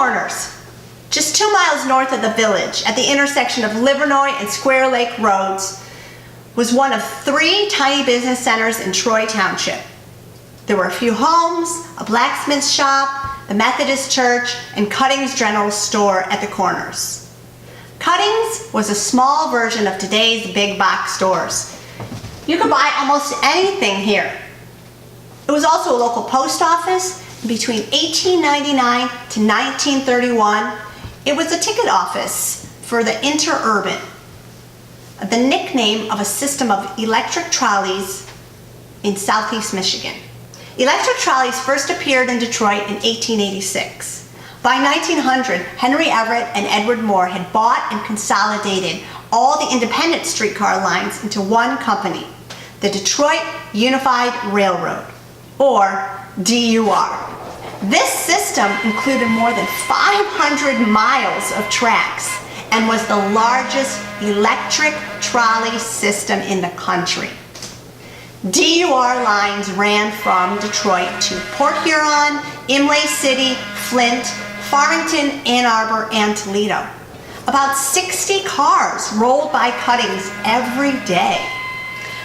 Corners, just 2 miles north of the village, at the intersection of Livernois and Square Lake Roads, was one of 3 tiny business centers in Troy Township. There were a few homes, a blacksmith shop, the Methodist church, and Cuttings General Store at the corners. Cuttings was a small version of today's big box stores. You could buy almost anything here. It was also a local post office. Between 1899 to 1931, it was a ticket office for the Interurban, the nickname of a system of electric trolleys in southeast Michigan. Electric trolleys first appeared in Detroit in 1886. By 1900, Henry Everett and Edward Moore had bought and consolidated all the independent streetcar lines into one company, the Detroit Unified Railroad, or DUR. This system included more than 500 miles of tracks and was the largest electric trolley system in the country. DUR lines ran from Detroit to Port Huron, Imlay City, Flint, Farmington, Ann Arbor, and Toledo. About 60 cars rolled by Cuttings every day.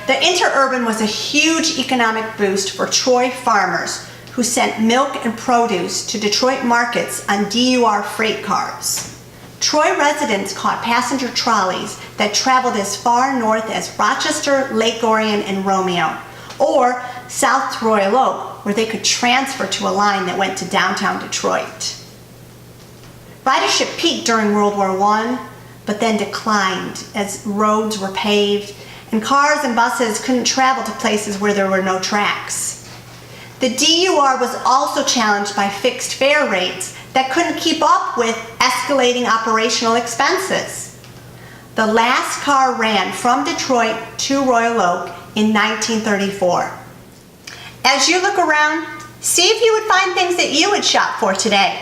The Interurban was a huge economic boost for Troy farmers who sent milk and produce to Detroit markets on DUR freight cars. Troy residents caught passenger trolleys that traveled as far north as Rochester, Lake Orion, and Romeo, or south to Royal Oak, where they could transfer to a line that went to downtown Detroit. Ridership peaked during World War I, but then declined as roads were paved and cars and buses couldn't travel to places where there were no tracks. The DUR was also challenged by fixed fare rates that couldn't keep up with escalating operational expenses. The last car ran from Detroit to Royal Oak in 1934. As you look around, see if you would find things that you would shop for today.